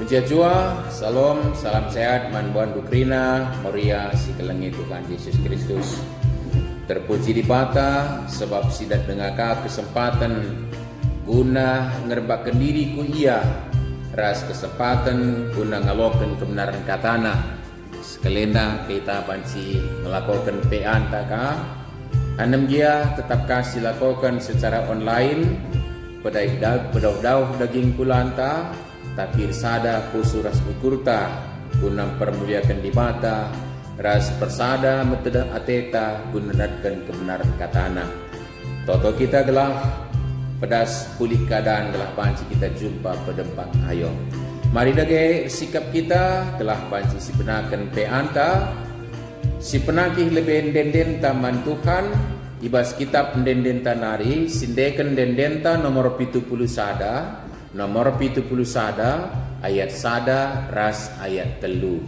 Puji Jua, salam, salam sehat, manbuan dukrina, moria si kelengi Tuhan Yesus Kristus. Terpuji di bata, sebab sidat dengaka kesempatan guna ngerbakan diriku ia, ras kesempatan guna ngalokan kebenaran katana. Sekelenda kita banci melakukan peantaka, anem dia tetap kasih lakukan secara online, pedau daging kulanta, tapi sada kusuras ukurta guna permuliakan di mata ras persada meteda ateta guna datkan kebenaran katana. Toto kita gelah pedas pulih keadaan gelah panci kita jumpa pedempat ayo. Mari dage sikap kita gelah panci si penakan peanta si penakih lebih dendenta man Tuhan ibas kitab dendenta nari sindekan dendenta nomor 70 sada nomor 70 sada ayat sada ras ayat telu.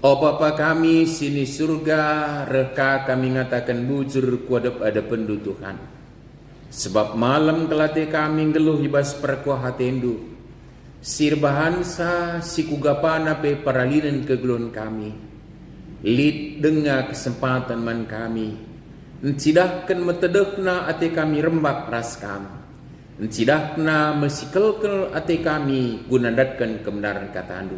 O Bapa kami sini surga, reka kami ngatakan bujur kuadap ada pendutuhan. Sebab malam kelate kami ngeluh ibas perkuah hatendu. Sirbahansa sikugapana pe paralinan kegelun kami. Lid dengar kesempatan man kami. Encidahkan metedekna ate kami rembak ras kami. Encidahna mesikelkel ate kami gunadatkan kebenaran kata andu.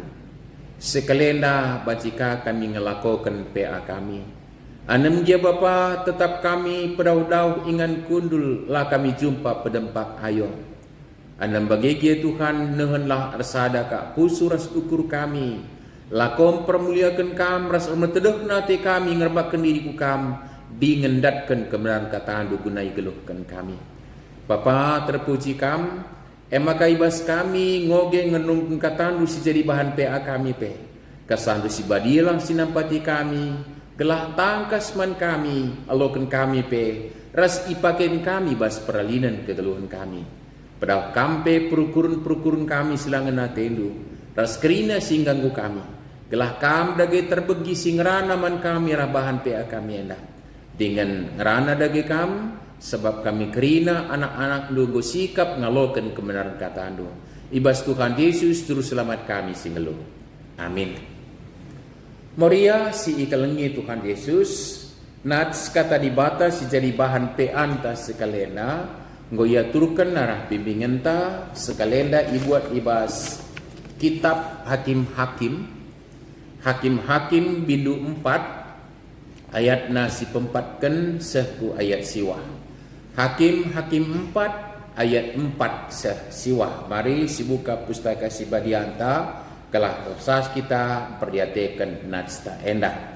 Sekelenda bacika kami ngelakukan PA kami. Anem dia Bapa tetap kami pedau-dau ingan kundul lah kami jumpa pedempak ayo. Anem bagi dia Tuhan nehenlah arsada ka pusuras ukur kami. Lakom permuliakan kam ras metedeh nate kami ngerbakan diriku kam dingendatkan kebenaran kata andu gunai geluhkan kami. Bapa terpuji kam. Maka ibas kami ngoge ngenung katandu si jadi bahan PA kami pe. Kasandu si badilang sinampati kami. Gelah tangkas man kami. Alokan kami pe. Ras ipaken kami bas peralinan kegeluhan kami. Padahal kampe perukurun kami silangan natendu. Ras kerina singganggu kami. Gelah kam dage terbegi singrana man kami rabahan PA kami endah. Dengan ngerana dage kam. Sebab kami kerina anak-anak lugo sikap ngalokan kebenaran kata andu. Ibas Tuhan Yesus terus selamat kami singelu. Amin. Moria si ikalengi Tuhan Yesus. Nats kata dibata si jadi bahan peanta sekalena. Ngoya turkan narah bimbingan ta sekalenda ibuat ibas kitab hakim-hakim. Hakim-hakim bindu 4. Ayat nasi pempatkan seku ayat siwah. Hakim-hakim 4 ayat 4 siwah. Mari sibuka pustaka si Badianta kelah rosas kita perdiatekan natsta endah.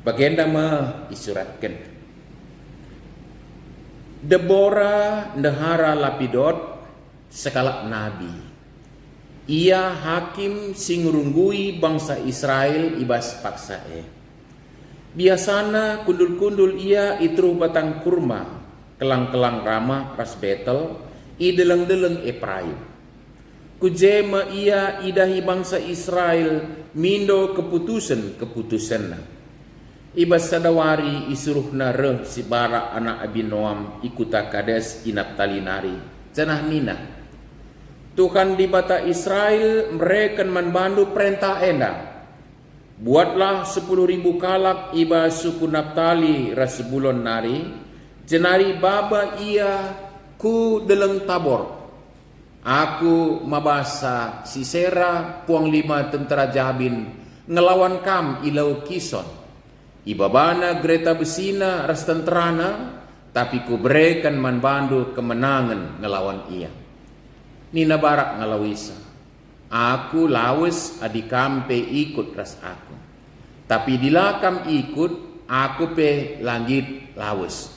Bagenda isuratkan. Deborah ndahara lapidot sekalak nabi. Ia hakim sing ngrunggui bangsa Israel ibas paksa Biasana kundul-kundul ia itruh batang kurma, kelang-kelang ramah pas betel, i deleng-deleng Efraim. Kujema ia idahi bangsa Israel mindo keputusan. Ibas sadawari isuruhna reh si Barak anak Abinoam ikuta Kades inap talinari. Cenah nina. Tuhan di bata Israel mereka manbandu perintah enda. Buatlah 10.000 kalak iba suku Naptali rasebulon nari. Jenari baba ia ku deleng Tabor. Aku mabasa Sisera puang 5 tentara Jabin ngelawan kam ilau Kison. Ibabana Greta besina ras tenterana tapi ku berikan manbandu kemenangan ngelawan ia. Nina Barak ngalawisa. Aku lawes adikampe ikut ras aku. Tapi dilakam ikut aku pe langit lawes.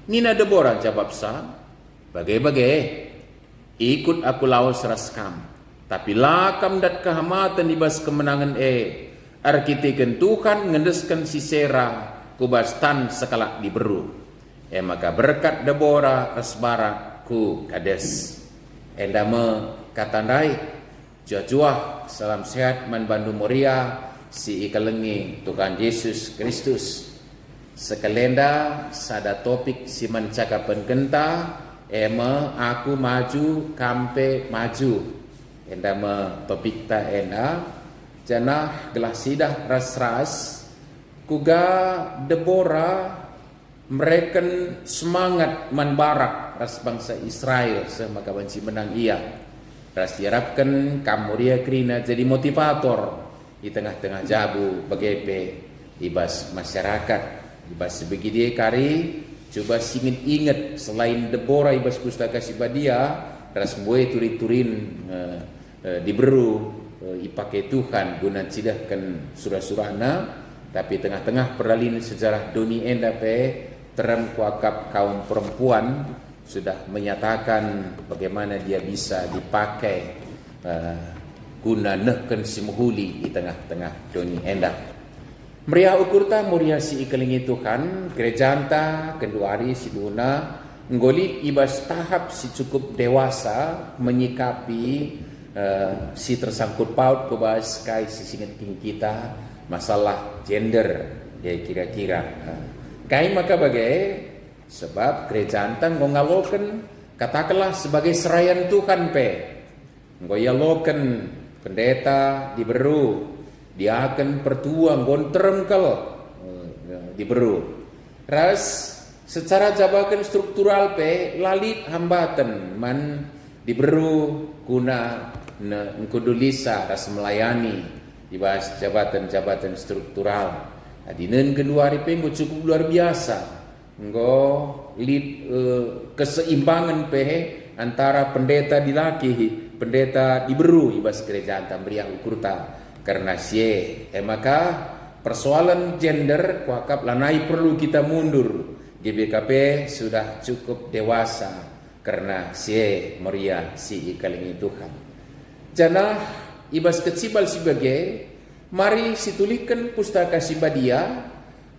Nina Deborah jawab sa. Bagai-bagai. Ikut aku lawes ras kam. Tapi lakam dat kehamatan ibas kemenangan Arkiteken Tuhan ngendeskan Sisera kubas tan sekalak diberu. Maka berkat Deborah ras Barak ku Kades. Endame katandai jua-jua salam sehat man Bandu Moria si ikalengi Tuhan Yesus Kristus. Sekelenda sada topik si mencakapan genta aku maju kampe maju. Endame topik ta enda janah gelasidah ras-ras kuga Deborah mereka semangat manbarak ras bangsa Israel semaka banci menang ia. Ras diharapkan kamuria krina jadi motivator di tengah-tengah jabu bagepe ibas masyarakat. Ibas sebegini kari coba ingat selain Deborah ibas pustaka sibadia ras mue turin-turin diberu ipake Tuhan guna cidahkan surah-surahna. Tapi tengah-tengah peralin sejarah dunia enda terang kuakap kaum perempuan sudah menyatakan bagaimana dia bisa dipakai guna nehken simuhuli di tengah-tengah dunia enda. Meriah ukurta muria si ikelingi Tuhan gerejanta kenduari si duna nggolit ibas tahap si cukup dewasa menyikapi si tersangkut paut kubas kai si singet kita masalah gender ya kira-kira. Kai maka bagai sebab gereja antang ngaloken katakanlah sebagai serayan Tuhan ngoyaloken pendeta diberu dia akan pertuang gonterengkel diberu ras secara jabakan struktural lalit hambatan man diberu guna ngkudulisa ras melayani dibahas jabatan-jabatan struktural. Adinen kedua hari cukup luar biasa. Keseimbangan antara pendeta dilaki, pendeta diberu ibas gereja tamberiah ukurta karena maka persoalan gender kuakap lanai perlu kita mundur. GBKP sudah cukup dewasa karena Maria si ikalingi Tuhan. Janah ibas kecibal sebagai mari situlikan pustaka sibadia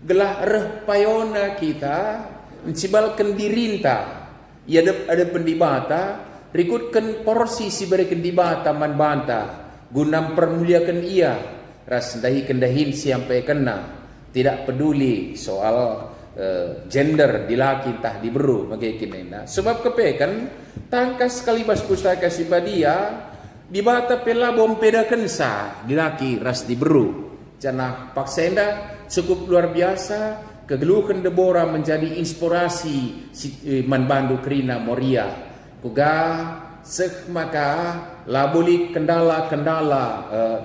gelah reh payona kita mencibalkan dirinta ia ada pendibata rikutkan porsi si berikan dibata man banta guna permuliakan ia ras kendahin sampai kena tidak peduli soal gender dilaki entah diberu bagaimana sebab kepekan tangkas kalibas pustaka sibadia dibata pela bom peda kensa dilaki ras diberu janah paksenda cukup luar biasa kegeluhan Deborah menjadi inspirasi manbandu krina Moria kuga maka labuli kendala-kendala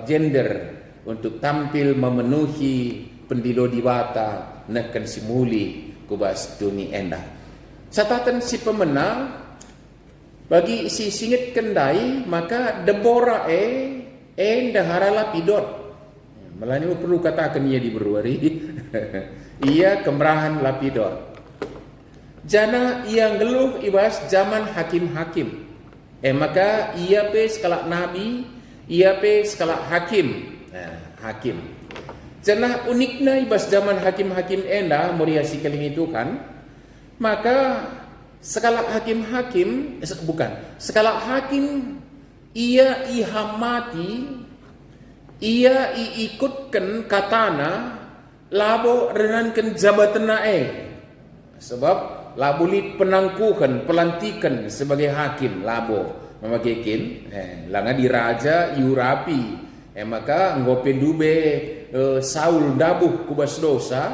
gender untuk tampil memenuhi pendilo dibata neken simuli kubas duni enda catatan si pemenang bagi si singit kendai maka Deborah dahara lapidot. Melani perlu katakan ia diberuari. Ia kemerahan lapidot. Jana ia ngeluh ibas zaman hakim-hakim. Maka ia pe sekalak nabi Ia pe skala hakim. Hakim. Cenah uniknya ibas zaman hakim-hakim enda Moria si keling itu kan, maka skala hakim-hakim skala hakim ia ihamati, ia iikutkan katana labo renankan jabatan sebab labo lit penangkuhan pelantikan sebagai hakim labo memakekin langa di raja iurapi maka ngope dube Saul dabuh kubas dosa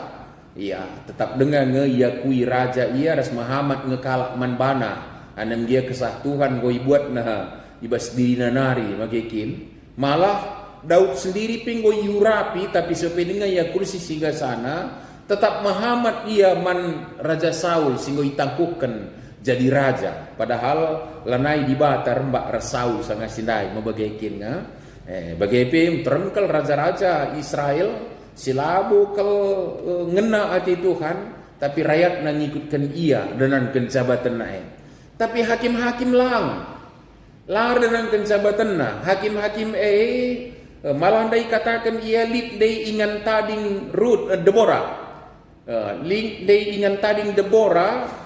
iya tetap dengan ngeyakui raja ia ras Muhammad ngekalak manbana anam dia kesah Tuhan goi buat nah ibas diri nari makekin malah Daud sendiri pinggo yurapi tapi sependenga ya kursi singgah sana tetap Muhammad ia man Raja Saul sehingga ditangkukan jadi raja padahal lanai di batar mbak Saul sangat sindai membagaikin bagaipun terengkel raja-raja Israel silabu kel ngena hati Tuhan tapi rakyat ngikutkan ia dengan jabatan naik tapi hakim-hakim lar dengan jabatan hakim-hakim malah dai katakan ia lit dai ingan tading Deborah link dai ingan tading Deborah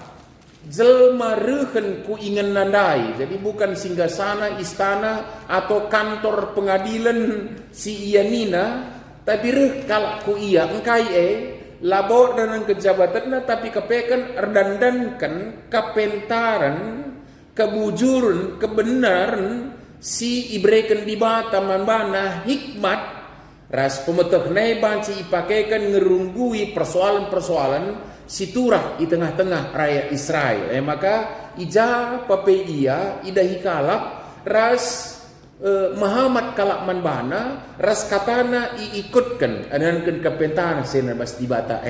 jelma reuheun ku ingan nandai jadi bukan singgasana istana atau kantor pengadilan si ia nina tapi reuh kalak ku ia engkai labor dengan kejabatanna tapi kepekan erdandankan kapentaran kebujuran kebenaran si ibreken di bata manbana hikmat ras pemeteh banci ipakekan ngerunggui persoalan-persoalan siturah di tengah-tengah rakyat Israel maka ija pape ia idahi kalak ras Muhammad kalak manbana ras katana iikutkan adankan kepentaran sena bas di bata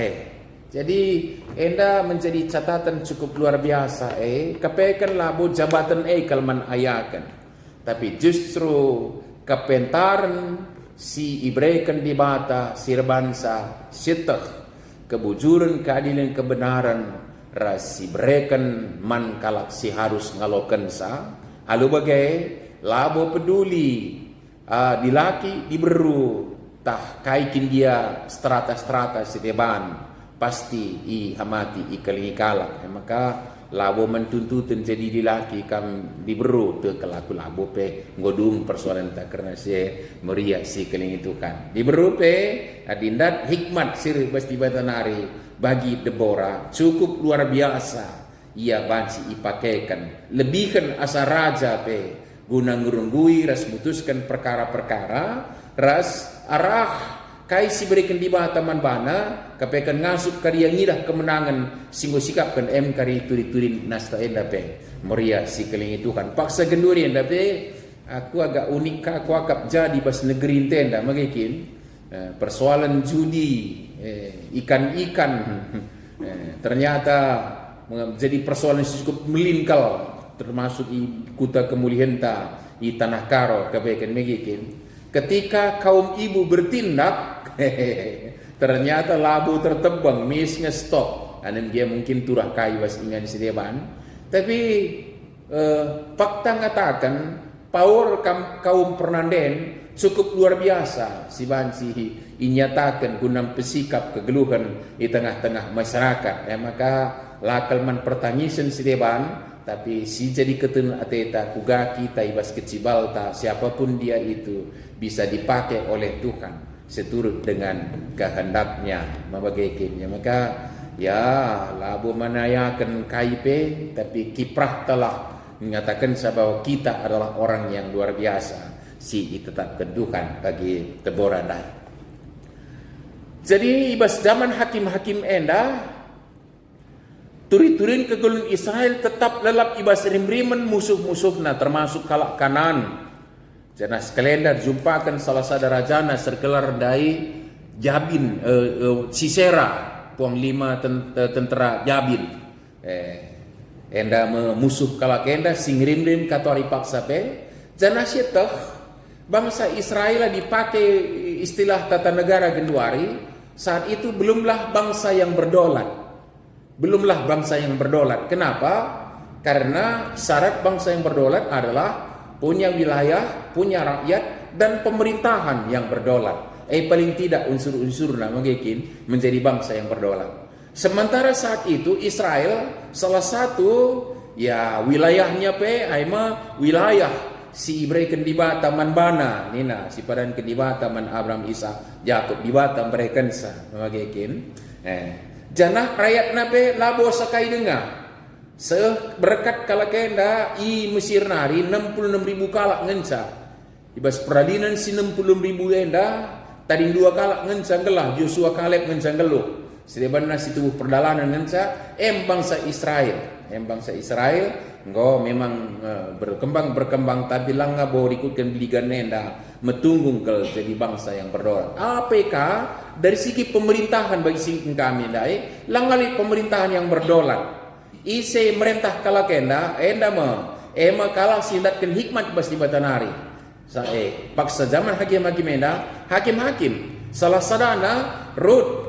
jadi enda menjadi catatan cukup luar biasa kepekan labo jabatan kalman ayakan tapi justru kepentaran si ibreken di bata sirbansa sitah kebujuran keadilan kebenaran ras si breken man kalak si harus ngaloken sa alu bagai labo peduli dilaki diberu tah kaikin dia strata-strata si deban pasti i hamati i kelingi kalak maka labo mentuntutun jadi dilaki kam diberu te kelaku labo pe ngodung persoalan tak karena si meria si keling itu kan diberu pe adindat hikmat sir pasti batanari bagi Deborah cukup luar biasa ia banci ipakaikan lebihkan asa raja pe guna ngurunggui ras mutuskan perkara-perkara ras arah kai si berikan di bawah taman bana kapekan ngasuk karya ngidah kemenangan singgo sikapkan kari turi-turin nasta endape meria si keling itu kan paksa genduri endape aku agak unik aku akap jadi bas negeri tenda magikin persoalan judi ikan-ikan ternyata menjadi persoalan cukup melingkal termasuk di kuta kemulianta di tanah karo kapekan magikin ketika kaum ibu bertindak ternyata labu tertebang misnya stop anan dia mungkin turah kai was ingan sedeban tapi fakta ngatakan power kaum Pernanden cukup luar biasa si banci inyatakan guna pesikap kegeluhan di tengah-tengah masyarakat maka lakalman pertangisan sedeban tapi si jadi ketun ateta kugaki taibas kecibalta siapapun dia itu bisa dipakai oleh Tuhan seturut dengan kehendaknya membagaikannya maka ya labu manayakan KIP tapi kiprah telah mengatakan bahwa kita adalah orang yang luar biasa si ditetapkan Tuhan bagi Deborah. Jadi ibas zaman hakim-hakim enda turi-turin kegulun Israel tetap lelap ibas rim-rimen musuh-musuhna termasuk kalak Kanan. Jana sekelendar jumpakan salah sadara jana serkelar dari Jabin Sisera puang 5 tentera Jabin enda memusuh kalak enda sing rim-rim katori paksa pe jana syetah bangsa Israel dipakai istilah tata negara Genduari saat itu belumlah bangsa yang berdolat. Belumlah bangsa yang berdolat. Kenapa? Karena syarat bangsa yang berdolat adalah punya wilayah, punya rakyat, dan pemerintahan yang berdaulat. Paling tidak unsur-unsurnya mungkin menjadi bangsa yang berdaulat. Sementara saat itu Israel salah satu ya wilayahnya wilayah si Ibrahim di bata man bana nina si padan ke di bata man Abraham Isa Yakub di bata mereka mungkin janah rakyat nape labo sakai dengar berkat kala kenda i Mesir nari 66.000 kalak ngenca ibas peradinan si 60.000 enda tadi 2 kalak ngenca gelah Joshua Kaleb ngenca geluh sedebana si tubuh perdalanan ngenca bangsa Israel engkau memang berkembang tapi langga bawa ikutkan biligan nenda metunggung ke jadi bangsa yang berdaulat. APK dari segi pemerintahan bagi segi kami dai langali pemerintahan yang berdaulat. Ise merentah kala kenda ema kala sindatkan hikmat bas di batanari. Paksa zaman hakim-hakim enda hakim-hakim salah sadana Ruth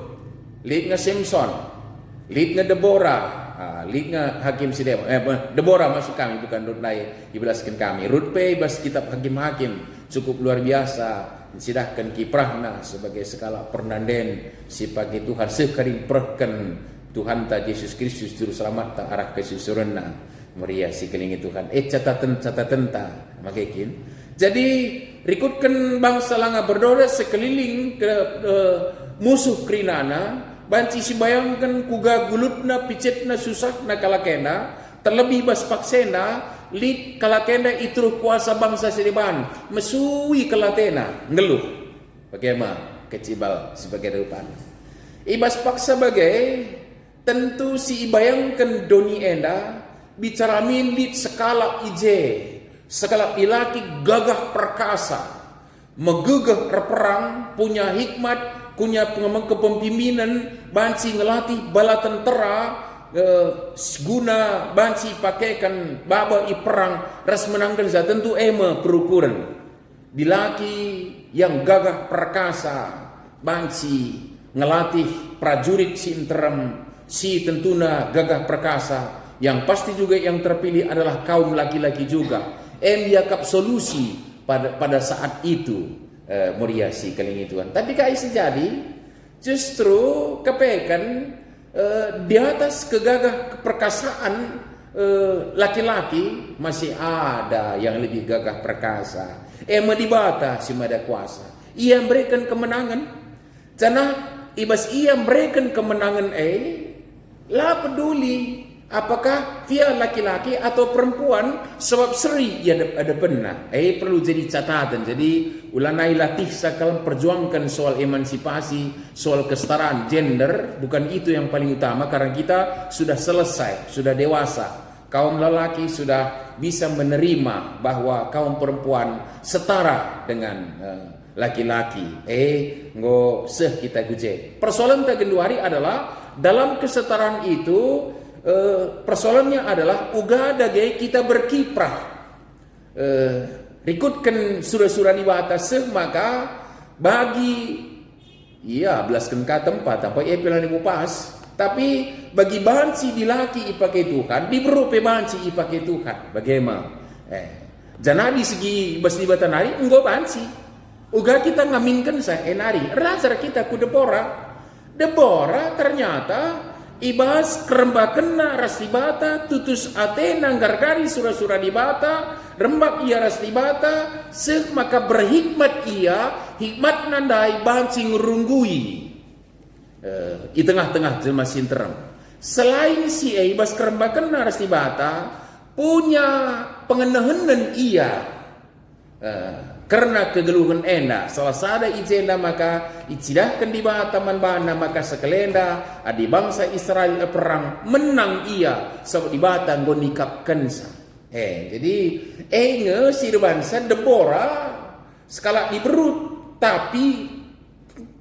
Lid nga Simpson, lid nga Deborah, lid nga Hakim si Deborah masuk kami bukan Ruth lain dibelaskan kami. Ruth pe bas kitab hakim-hakim cukup luar biasa sidahkan kiprahna sebagai skala pernanden si pagi Tuhan sekaring perken Tuhan ta Yesus Kristus juru selamat ta arah kesusurenna Maria si kelingi Tuhan catatan ta makekin. Jadi rikutkan bangsa langa berdaulat sekeliling ke musuh krinana banci si bayangkan kuga gulutna picetna susahna kalakena terlebih bas paksena lid kalakena itu kuasa bangsa Siriban mesui kelatena ngeluh bagaimana kecibal sebagai depan ibas paksa bagai tentu si bayangkan doni enda bicara min lid skala skala ilaki gagah perkasa megegah perang punya hikmat punya kepemimpinan banci ngelatih bala tentera guna banci pakaikan baba i perang ras menangkan za tentu perukuran dilaki yang gagah perkasa banci ngelatih prajurit si interam si tentuna gagah perkasa yang pasti juga yang terpilih adalah kaum laki-laki juga yakap solusi pada saat itu muriasi kelingi Tuhan. Tapi kai sejadi justru kepekan di atas kegagah keperkasaan laki-laki masih ada yang lebih gagah perkasa. Dibata si mada kuasa. Ia memberikan kemenangan. Karena ibas ia memberikan kemenangan lah peduli apakah dia laki-laki atau perempuan sebab seri ya ada benar. Perlu jadi catatan. Jadi ulanai latih sakal perjuangkan soal emansipasi, soal kesetaraan gender bukan itu yang paling utama karena kita sudah selesai, sudah dewasa. Kaum lelaki sudah bisa menerima bahwa kaum perempuan setara dengan laki-laki. Ngo seh kita guje. Persoalan tagenduari adalah dalam kesetaraan itu persoalannya adalah uga dagai kita berkiprah rikutkan surah-surah di batas maka bagi belaskan ka tempat apa pilan ibu pas tapi bagi banci dilaki ipakai Tuhan diberupe banci ipakai Tuhan bagaimana jangan di segi bas di batanari enggo banci uga kita ngaminkan saya enari razar kita ku Deborah ternyata ibas kerembakenna rastibata tutus Athena gargari surah-surah dibata rembak ia rastibata maka berhikmat ia hikmat nandai banci ngurunggui di tengah-tengah jelma sinterem selain si ibas kerembakenna rastibata punya pengenahanan ia karena kegeluhan enda salah sada ijenda maka icidahkan di taman bana maka sekelenda adi bangsa Israel perang menang ia sebab di batang gonikapkan jadi si bangsa Deborah skala diberut tapi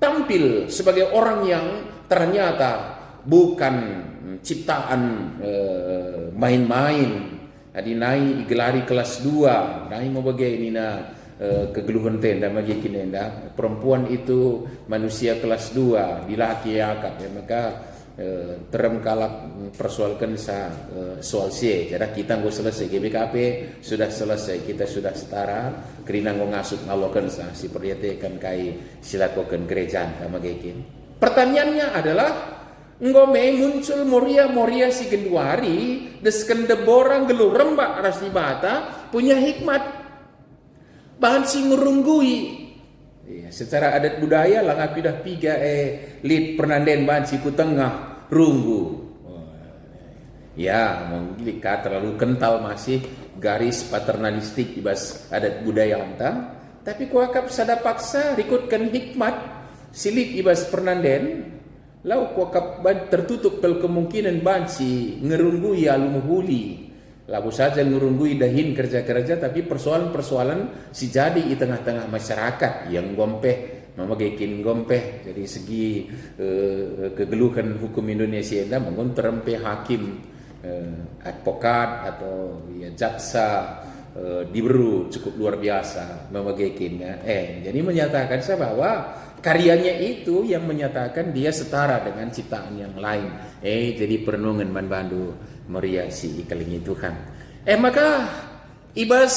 tampil sebagai orang yang ternyata bukan ciptaan main-main adi nai gelari kelas 2 nai mau bagaimana kegeluhan tenda bagi kinenda perempuan itu manusia kelas 2 dilaki akad maka terem kalak persoalkan soal C. Jadi kita nggak selesai GBKP sudah selesai, kita sudah setara. Kerina nggak ngasut ngalokan si perhatikan kai silakokan gereja sama gekin. Pertanyaannya adalah ngome muncul Moria si Genduari desken deborang geluh rembak rasibata punya hikmat bahan si ngurunggui. Ya, secara adat budaya lang aku dah piga lid pernanden bahan si ku tengah runggu. Ya, mungkin terlalu kental masih garis paternalistik ibas adat budaya anta. Tapi kuakap sada paksa rikutkan hikmat silit ibas pernanden. Lau kuakap tertutup pel kemungkinan bahan si ngerunggui alumuhuli. Labu saja ngurunggui dahin kerja-kerja, tapi persoalan-persoalan si jadi di tengah-tengah masyarakat yang gompeh, mamagekin gompeh. Jadi segi kegeluhan hukum Indonesia ini mengun terempe hakim, advokat atau ya, jaksa diberu cukup luar biasa mamagekin. Jadi menyatakan saya bahwa karyanya itu yang menyatakan dia setara dengan ciptaan yang lain. Jadi perenungan Man Bandu Moria si ikalingi Tuhan. Maka ibas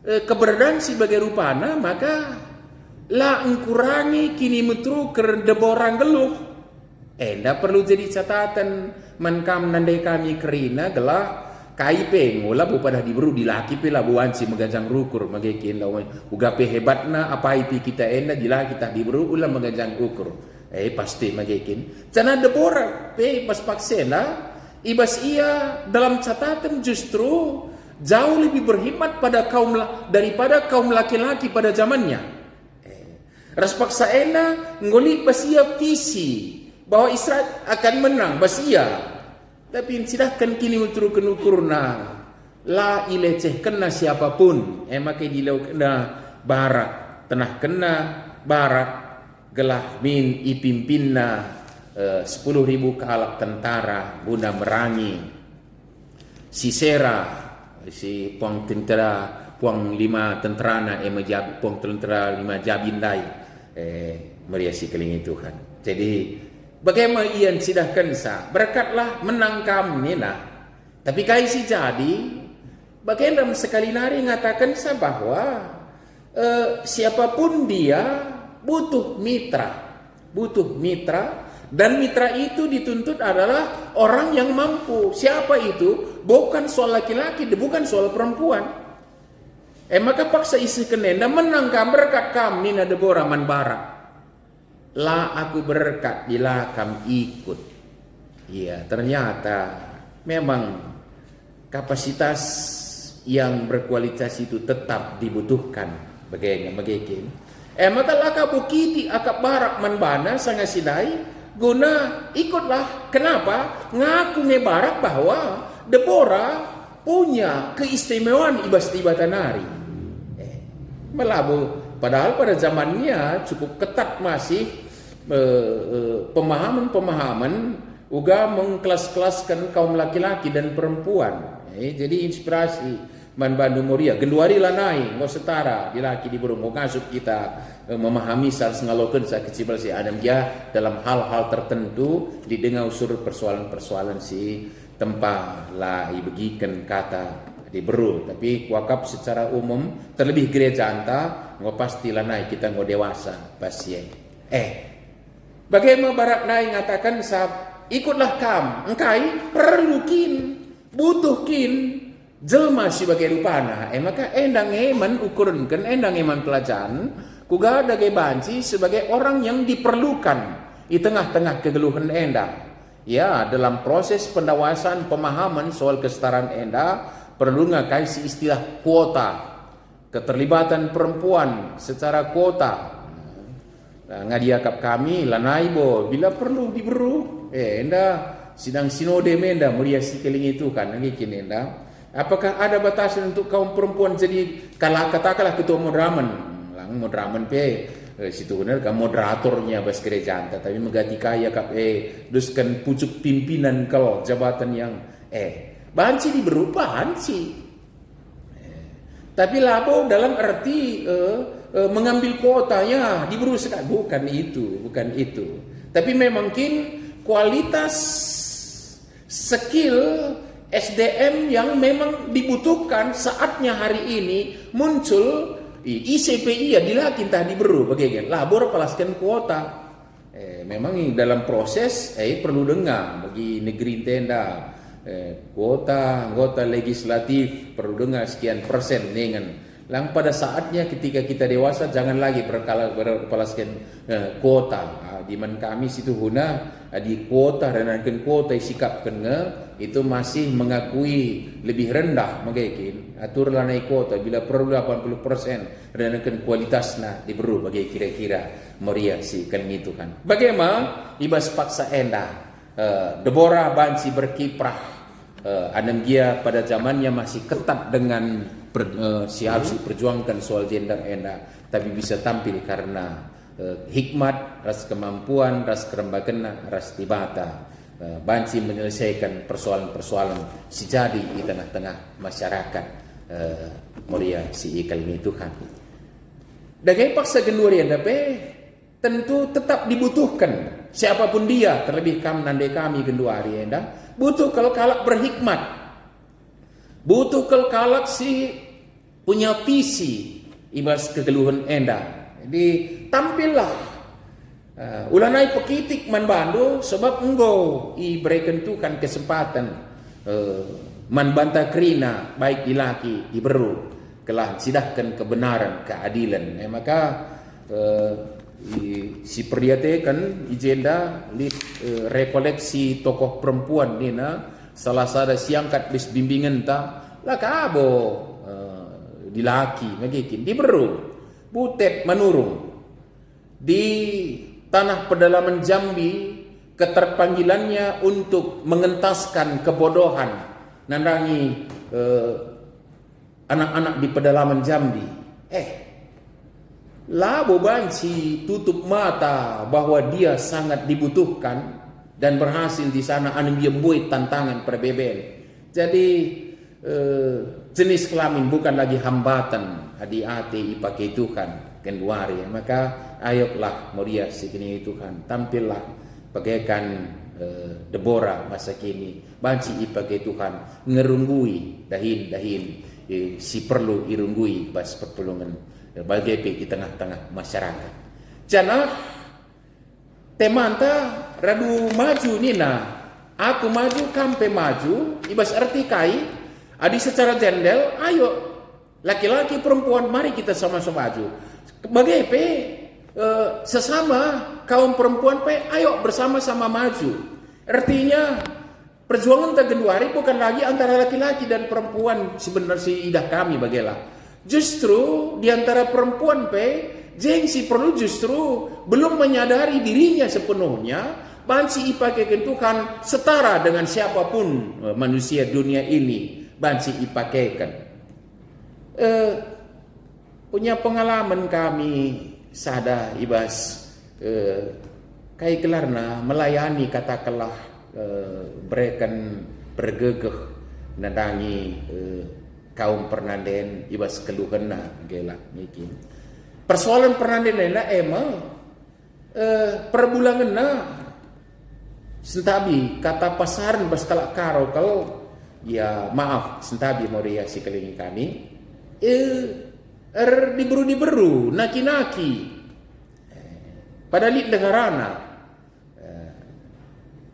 keberadaan si bagai rupana maka la engkurangi kini metru ker deborang geluh. Ndak perlu jadi catatan mankam nandai kami kerina gelah kaipe ngola bu pada diburu dilaki pe la buanci megajang rukur magekin lawan ugape hebatna apa ipi kita enda jila kita diburu ulah megajang ukur. Pasti magekin. Cana deborang pe pas paksena ibas ia dalam catatan justru jauh lebih berhikmat pada daripada kaum laki-laki pada zamannya. Raspaksa ena ngolit basia visi bahwa Israel akan menang basia. Tapi sidahkan kini untuk kenukurna la ileceh kena siapapun. Maka dilau kena barat tenah kena barat gelah min ipimpinna 10.000 kalak tentara guna merangi Sisera si puang tentara puang 5 tenterana puang tentara 5 jabindai meriasi kelingi Tuhan. Jadi bagaimana ian sidahkan sa berkatlah menang kami nah. Tapi kai si jadi bagaimana sekali nari ngatakan sa bahwa siapapun dia butuh mitra. Dan mitra itu dituntut adalah orang yang mampu. Siapa itu? Bukan soal laki-laki, bukan soal perempuan. Maka paksa isi kenenda menangkam berkat kami na Deborah man barak. La aku berkat bila kam ikut. Iya, ternyata memang kapasitas yang berkualitas itu tetap dibutuhkan. Bagaimana? Maka laka bukiti akap barak man bana sangat sidai. Guna ikutlah. Kenapa? Ngaku ngebarak bahwa Deborah punya keistimewaan ibas tibatanari. Melabu. Padahal pada zamannya cukup ketat masih pemahaman uga mengkelas-kelaskan kaum laki-laki dan perempuan. Jadi inspirasi Man Bandu Moria genduari lanai mau setara di laki di burung mau ngasuk kita memahami sal ngalokeun sa kecibal si Adam dia dalam hal-hal tertentu didengar usur persoalan-persoalan si tempat lah ibegikan kata diberu. Tapi wakaf secara umum terlebih gereja anta ngo pasti lanai kita ngo dewasa pasien. Bagaimana barat nai ngatakan sab ikutlah kam engkai perlukin butuhkin jelma sebagai rupana. Maka endang eman ukurunkan endang eman pelajaran kuga dagai banci sebagai orang yang diperlukan di tengah-tengah kegeluhan endang. Ya, dalam proses pendawasan pemahaman soal kesetaraan enda perlu ngakai si istilah kuota, keterlibatan perempuan secara kuota. Ngadiakap kami lanai bo bila perlu diberu enda sidang sinode menda mulia sikeling itu kan ngikin enda. Apakah ada batasan untuk kaum perempuan jadi katakanlah ketua moderaman lang moderaman pe situ benar kan moderatornya bas gereja tapi megati kaya kap duskan pucuk pimpinan kalau jabatan yang banci diberupa banci tapi labo dalam arti mengambil kuotanya diberu sekali bukan itu tapi memang kin kualitas skill SDM yang memang dibutuhkan saatnya hari ini muncul ICPI ya dilakin tadi bro bagaimana labor palaskan kuota memang dalam proses perlu dengar bagi negeri tenda kuota anggota legislatif perlu dengar sekian persen dengan lang pada saatnya ketika kita dewasa jangan lagi berpalaskan kuota di man kami situ guna di kuota dan kuota sikap kena itu masih mengakui lebih rendah mungkin aturlah naik kuota bila perlu 80% dan kualitasnya diberu bagi kira-kira Maria si kan itu kan bagaimana ibas paksa enda Deborah Bansi berkiprah Anamgia pada zamannya masih ketat dengan si harus perjuangkan soal gender enda tapi bisa tampil karena hikmat, ras kemampuan, ras kerembagaan, ras tibata Bansi menyelesaikan persoalan-persoalan sejadi di tengah-tengah masyarakat Moria si ikal ini Tuhan dagai paksa genuri anda tentu tetap dibutuhkan siapapun dia terlebih nandai kami genduari anda butuh kalak berhikmat butuh kalak si punya visi ibas kegeluhan enda jadi tampillah ulanai pekitik man bandu sebab engkau iberikan Tuhan kesempatan man bantah kerina baik di laki diberu kelah sidahkan kebenaran keadilan maka si priate kan ijenda rekoleksi tokoh perempuan nina salah satu siangkat bis bimbingan ta lah kabo dilaki magikin diberu butet menurung di tanah pedalaman Jambi keterpanggilannya untuk mengentaskan kebodohan nandangi anak-anak di pedalaman Jambi Labo Bansi tutup mata bahwa dia sangat dibutuhkan dan berhasil di sana dia buat tantangan perbeben. Jadi jenis kelamin bukan lagi hambatan hati-hati pakai Tuhan kenduari. Maka ayolah Moria sekini Tuhan tampillah bagaikan Deborah masa kini banci pakai Tuhan ngerunggui dahin si perlu irunggui pas pertolongan bagai di tengah-tengah masyarakat. Jangan temanta radu maju nina, aku maju kampe maju, ibas arti kai, adi secara jendel, ayo laki-laki perempuan mari kita sama-sama maju. Bagai sesama kaum perempuan ayo bersama-sama maju. Artinya perjuangan Tegenduari bukan lagi antara laki-laki dan perempuan sebenarnya si idah kami bagelah. Justru di antara perempuan jengsi perlu justru belum menyadari dirinya sepenuhnya bansi ipakaikan Tuhan setara dengan siapapun manusia dunia ini bansi ipakaikan. Punya pengalaman kami sada ibas kai kelarna melayani katakanlah berikan bergegeh nadangi kaum pernanden ibas keluhan gela mungkin persoalan pernanden emang perbulangan sentabi kata pasaran bas kalak karo kalau ya maaf sentabi Moria si kelingi kami diberu naki-naki pada lit negarana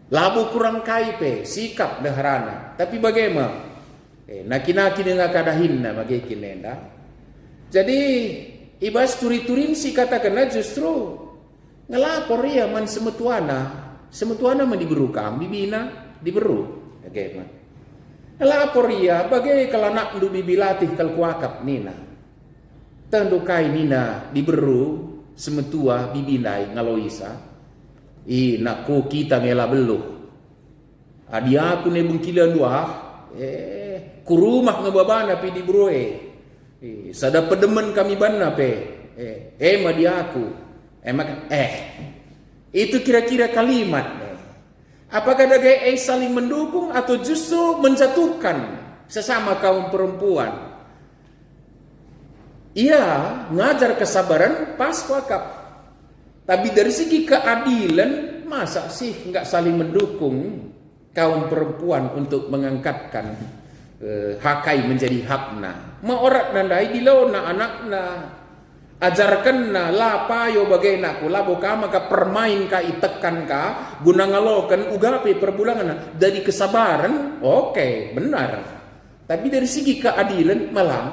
labu kurang kaipe sikap negarana tapi bagaimana naki-naki dengan kadahin na magikin nenda. Jadi ibas turi-turin si katakanlah justru ngelapor ya man semetuana man diberu kami bibina diberu. Bagaimana? Ngelapor ya bagai kalau nak ndu bibilatih kal kuakap nina. Tentu kai nina diberu semetua bibinai ngaloisa. Naku kita ngela beluh. Adi aku ne bengkilan dua. Kurumah ngebabana pi di broe sada pedemen kami banna madi aku itu kira-kira kalimat apakah dagai saling mendukung atau justru menjatuhkan sesama kaum perempuan iya ngajar kesabaran pas wakaf tapi dari segi keadilan masa sih nggak saling mendukung kaum perempuan untuk mengangkatkan hakai menjadi hakna. Maorat nandai dilona anakna, ajarkan na la payo bagai naku labo ka maka permain ka itekan ka guna ngalokan ugape perbulangan dari kesabaran. Oke, benar. Tapi dari segi keadilan malah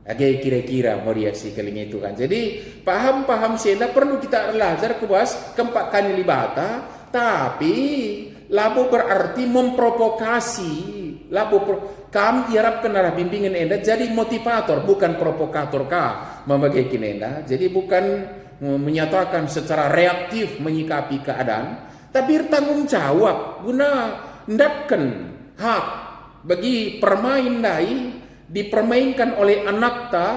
agak kira-kira variasi kali itu kan. Jadi paham-paham senda perlu kita belajar kuas keempat kali libata, tapi labo berarti memprovokasi. Kami harapkan arah bimbingan enda jadi motivator, bukan provokator kah memakai kinenda. Jadi bukan menyatakan secara reaktif menyikapi keadaan, tapi bertanggung jawab guna ndapkan hak bagi permain dai dipermainkan oleh anak ta.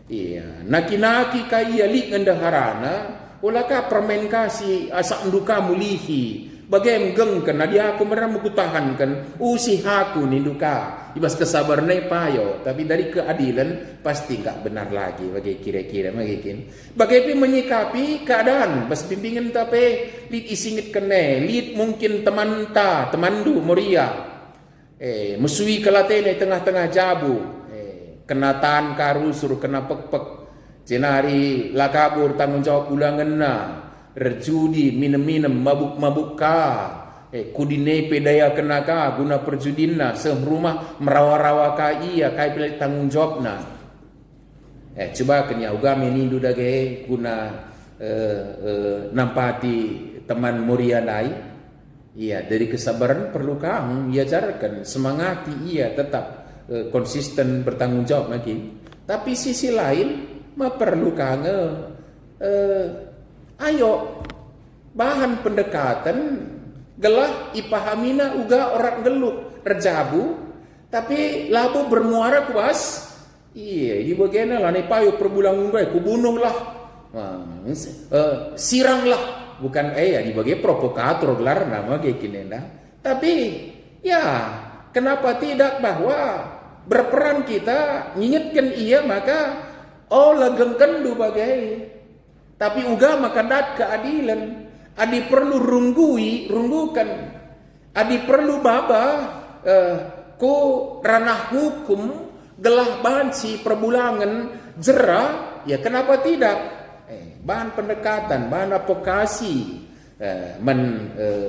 Iya, naki-naki kaya lik ngendaharana, ulaka permain kasih asak nduka mulihi. Bagai gengken, dia aku merah mengutahankan usihaku ninduka ibas kesabaran payo, tapi dari keadilan pasti nggak benar lagi. Bagai kira-kira magikin bagai menyikapi keadaan bas bimbingan tapi lid isingit kene lid mungkin temandu moria mesui kelatene tengah-tengah jabu kenataan karu suruh kena pek-pek jenari lakabur tanggung jawab ulangan na rejudi minum-minum mabuk-mabuk ka kudine pedaya kenaka guna perjudinna sehrumah merawa-rawa ka iya kai pilih tanggung jawab na coba kenya ugame nindu dage guna nampati teman muria nai iya dari kesabaran perlu kamu iajarkan semangati iya tetap konsisten bertanggung jawab lagi, tapi sisi lain perlu kange ayo bahan pendekatan gelah ipahamina uga orang geluh rejabu tapi labo bermuara kuas iya di bagian lah nih payo perbulang gue kubunuhlah siranglah bukan ya di bagian provokator gelar nama kayak gini nah. Tapi ya kenapa tidak bahwa berperan kita ngingetkan iya maka lagengkan du bagai. Tapi uga makadat keadilan. Adi perlu runggukan. Adi perlu baba ku ranah hukum gelah bansi perbulangan jera. Ya kenapa tidak? Bahan pendekatan, bahan advokasi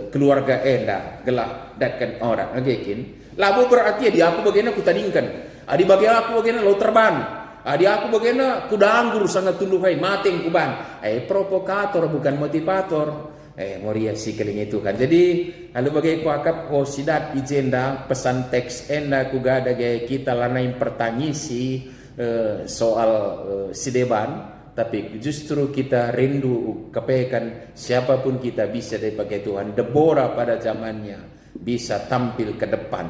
keluarga enda gelah datkan orang ngagekin. Labu berarti di aku bagaimana ku tandingkan. Adi bagi aku bagaimana lo terban. Adi aku bagaimana kuda anggur sangat tuluhai mateng kuban. Provokator bukan motivator. Moria si keling itu kan. Jadi lalu bagai ku akap sidat ijenda pesan teks enda ku gada gaya kita lanain pertanyisi soal sideban. Tapi justru kita rindu kepekan siapapun kita bisa daripada Tuhan. Deborah pada zamannya bisa tampil ke depan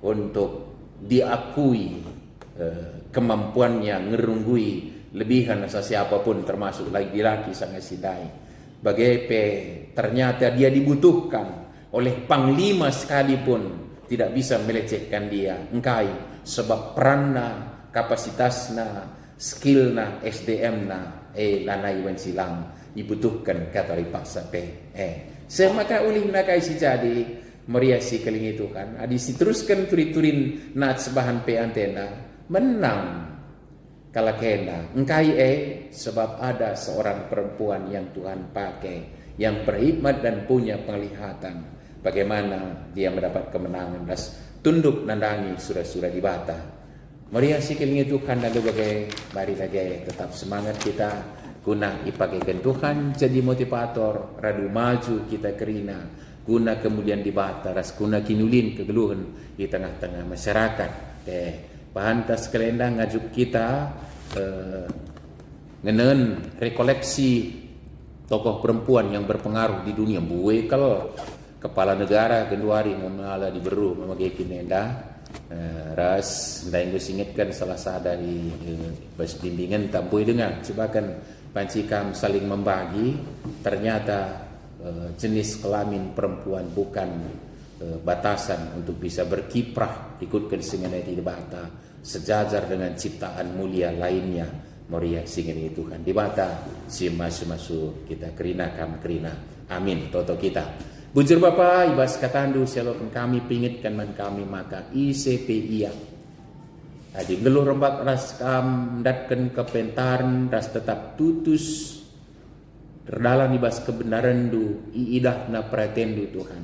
untuk diakui kemampuannya ngerunggui lebihan asa siapapun termasuk laki-laki sangat sidai. Ternyata dia dibutuhkan oleh panglima sekalipun tidak bisa melecehkan dia. Engkai sebab peranna, kapasitasna, skillna, SDM-na lanai wen silang dibutuhkan kata dipaksa semaka ulih nakai si jadi meriasi keling itu kan adi teruskan turin nat sebahan antena menang kala kena engkai sebab ada seorang perempuan yang Tuhan pakai yang berhikmat dan punya penglihatan bagaimana dia mendapat kemenangan dan tunduk nandangi surah-surah di bata. Meriasi keling itu kan lalu bagai mari lagi tetap semangat kita guna ipagaikan Tuhan jadi motivator radu maju kita kerina guna kemudian dibataras guna kinulin kegeluhan di tengah-tengah masyarakat. Pahantas kelendang ngajuk kita ngenen rekoleksi tokoh perempuan yang berpengaruh di dunia buwe kalau kepala negara kenduari memala diberu memakai kinenda ras lain ingatkan salah satu dari bas bimbingan tak boleh dengar coba kan pancikam saling membagi ternyata jenis kelamin perempuan bukan batasan untuk bisa berkiprah ikutkan sengenai di bata sejajar dengan ciptaan mulia lainnya Moria singin Tuhan di bata si masu kita kerina kam kerina. Amin. Toto kita. Bujur Bapa ibas katandu sialokan kami pingitkan man kami maka ICP iya. Adi geluh rembak ras kam datkan kepentaran ras tetap tutus terdalam ibas kebenaran du iidah na pretendu Tuhan.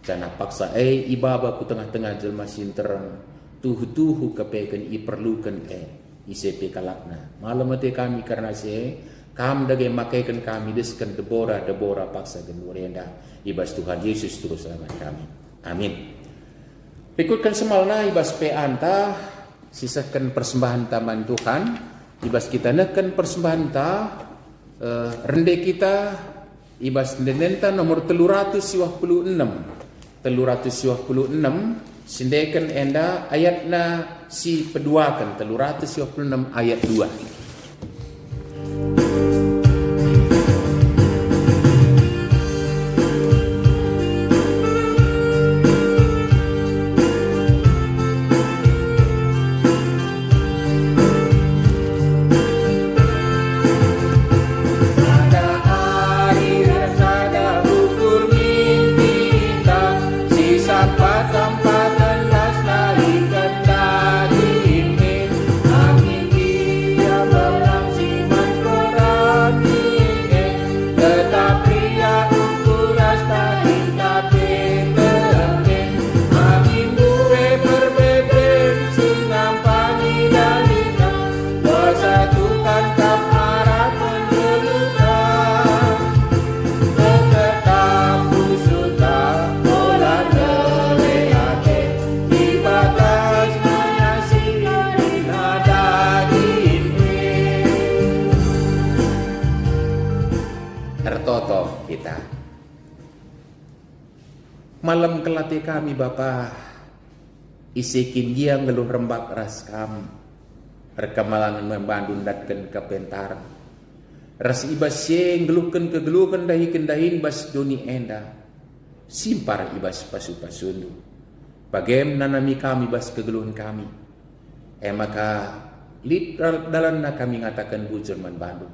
Jana paksa ibaba ku tengah-tengah jelma sinterang tuhu-tuhu kepekan perlukan ICP kalakna. Malam mati kami karena kam dage makaikan kami deskan Debora paksa dan murenda ibas Tuhan Yesus terus selamat kami. Amin. Pikutkan semalna ibas pe anta sisakan persembahan taman Tuhan ibas kita nekan persembahan ta rende kita ibas denenta nomor 356 sindekan enda ayatna si peduakan 356 ayat 2. Tertoto kita. Malam kelati kami Bapa isikin dia ngeluh rembak ras kam rekamalangan membandun datkan kepentar ras ibas ye ngeluhkan kegeluhkan dahin bas doni enda simpar ibas pasu-pasundu bagem nanami kami bas kegeluhan kami maka lid dalam na kami ngatakan bujur man bandung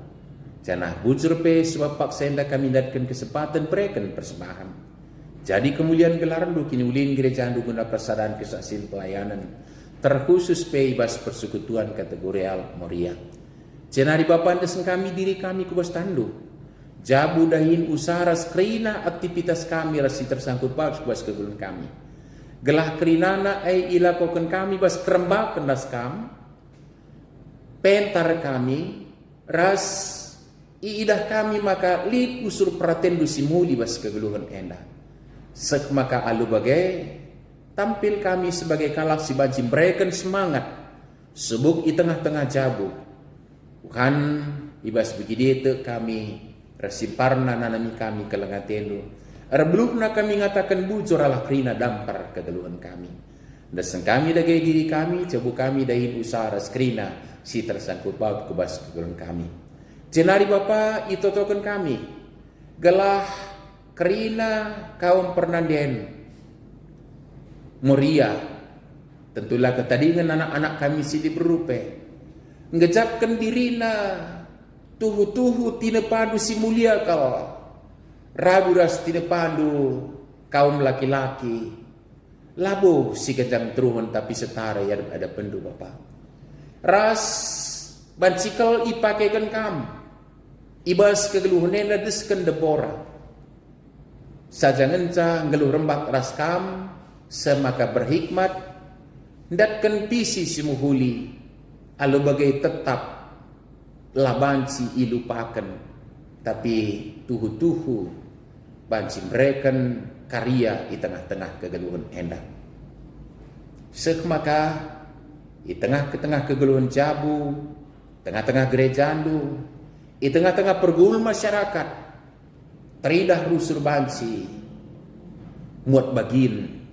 janah bujur pe sebab paksa enda kami datkan kesempatan berikan persembahan. Jadi kemuliaan gelaran du kini ulin gereja andu guna persadaan kesaksian pelayanan terkhusus pe ibas persekutuan kategorial Moria. Cenari Bapa desen kami diri kami kubas tandu. Jabu dahin usaha ras kerina aktivitas kami rasi tersangkut bagus kubas kegulan kami. Gelah kerinana ilakokan kami bas kerembakan ras kam. Pentar kami ras iidah kami maka lid usur pratendu simuli bas kegeluhan enda. Sek maka alu bagai tampil kami sebagai kalak si banci berikan semangat sebuk di tengah-tengah jabu. Bukan ibas begini kami resimparna nanami kami kelengatenu. Erbluhna kami ngatakan bujur ala krina dampar kegeluhan kami. Desen kami dagai diri kami cebu kami dahin usaha skrina si tersangkut baut kubas kegeluhan kami. Cenari Bapa itotokan kami gelah kerina kaum pernandian Moria tentulah ketadingan anak-anak kami si diberupe ngejapkan dirina tuhu-tuhu tina padu si mulia kau ragu ras tina padu kaum laki-laki labo si kejang teruhun tapi setara ya ada pendu Bapa ras bancikal ipakaikan kam ibas kegeluhannya deskan Debora sajangan ca ngeluh rembak ras kam semaka berhikmat datkan pisi simuhuli alu bagai tetap labanci ilupakan tapi tuhu-tuhu banci mereken karya di tengah-tengah kegeluhan endah semaka di tengah-tengah kegeluhan jabu tengah-tengah gereja andu di tengah-tengah pergul masyarakat teridah rusur bansi muat bagin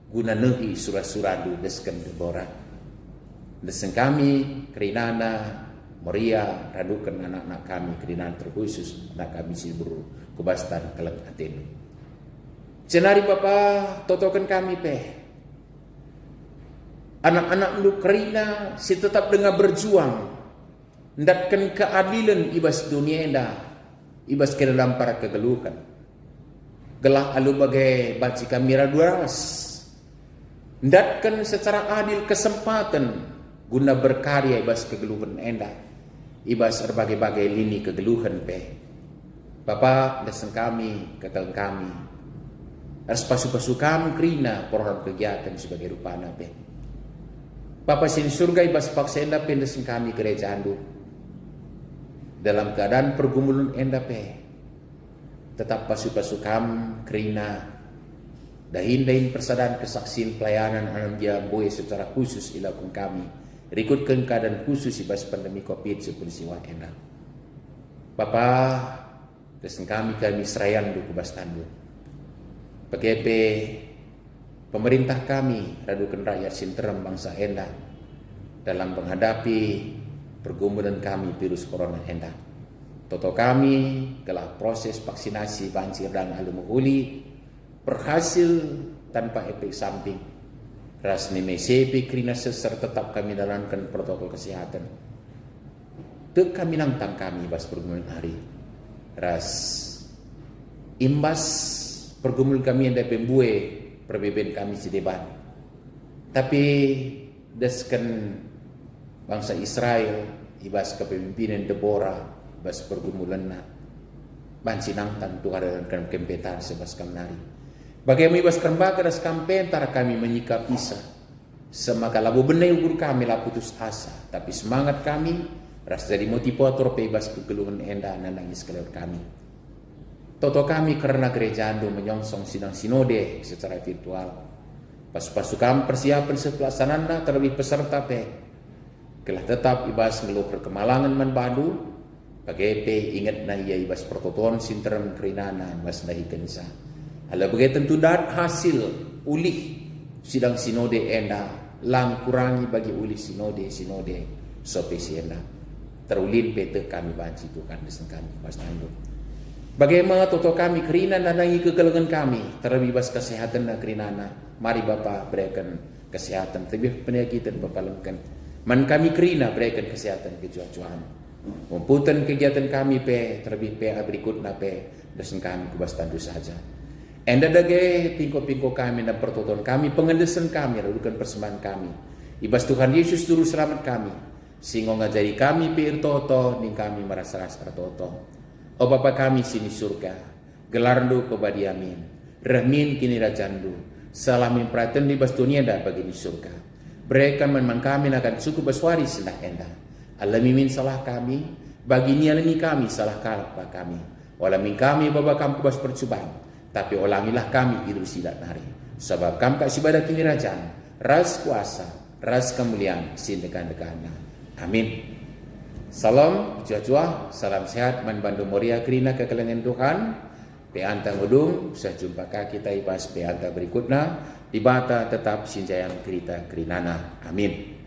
guna nehi surah-suradu desken Debora desen kami kerinana Moria radukan anak-anak kami kerinana terkhusus anak kami siburu kubastan keleng atenu cenari Bapa totokan kami pe anak-anak lu kerina si tetap dengan berjuang ndatkan keadilan ibas dunia enda, ibas ke dalam para kegeluhan. Gelah alu bagai baci kamera duras, ndatkan secara adil kesempatan guna berkarya ibas kegeluhan enda, ibas berbagai-bagai lini kegeluhan pe. Bapa dasang kami, katakan kami, harus pasu-pasu kami kerina program kegiatan sebagai rupana pe. Bapa sini surga ibas paksa enda pe dasang kami gereja andu. Dalam keadaan pergumulan enda pe, tetap pasu-pasu kami kerina dahin persadaran kesaksian pelayanan alam dia boy secara khusus ilakukan kami. Rikutkan keadaan khusus ibas pandemi COVID-19 enda. Bapa dasang kami serayan du kubas tandu. Pakai pemerintah kami radukan rakyat sinterem bangsa enda dalam menghadapi pergumulan kami virus corona enda. Toto kami telah proses vaksinasi banjir dan alumuhuli berhasil tanpa efek samping. Ras mesepi krina seser tetap kami jalankan protokol kesehatan. Tek kami nantang kami bas pergumulan hari. Ras imbas pergumulan kami yang dapat pembue perbedaan kami sedeban. Tapi deskan bangsa Israel ibas kepemimpinan Deborah ibas pergumulan na bansi nangtan tu ada dalam kempetan sebas kamnari. Bagaimana ibas kembali das kampen antara kami menyikapi semaka labu benai ukur kami lah putus asa, tapi semangat kami ras jadi motivator bebas kegeluhan enda nangis kelewat kami. Toto kami karena gereja Ando menyongsong sidang sinode secara virtual. Pasu-pasu kami persiapan sepelaksanaan terlebih peserta pe. Kelah tetap ibas ngeluh kemalangan man badu. Bagai pe ingat na iya ibas pertoton sinteran kerinana mas nahi kensa. Ala bagai tentu dat hasil ulih sidang sinode enda lang kurangi bagi ulih sinode sope enda. Terulin pete kami banci Tuhan desen kami pas nanggung. Bagaimana toto kami kerina nanangi kegelengan kami terlebih bas kesehatan na kerinana. Mari Bapa berikan kesehatan terlebih penyakitan Bapa lemkan. Man kami kerina berikan kesehatan kejujuan. Memputan kegiatan kami pe terlebih pe berikut na pe desen kami kubas tandu saja. Enda dage pingko-pingko kami dan pertoton kami pengendesan kami lakukan persembahan kami. Ibas Tuhan Yesus juru selamat kami. Singo ngajari kami pe toto ning kami merasa-rasa toto. O Bapa kami sini surga, gelarndu kebadi amin. Rahmin kini rajandu, salamin praten di bas dunia dah bagi di surga. Berikan man kami akan cukup baswari sendah enda. Alamimin salah kami, bagi ni alami kami salah kalpa kami. Walamin kami Bapa kami bas percubaan, tapi ulangilah kami hidup silat nari. Sebab kami kasih badak kini rajaan, ras kuasa, ras kemuliaan, sindekan-dekana. Amin. Salam jua-jua, salam sehat man bandu moria kerina kekelengan Tuhan. Pe anta ngudung, sejumpa kita ibas pe anta berikutnya. Di bata tetap sinjayang kerita kerinana. Amin.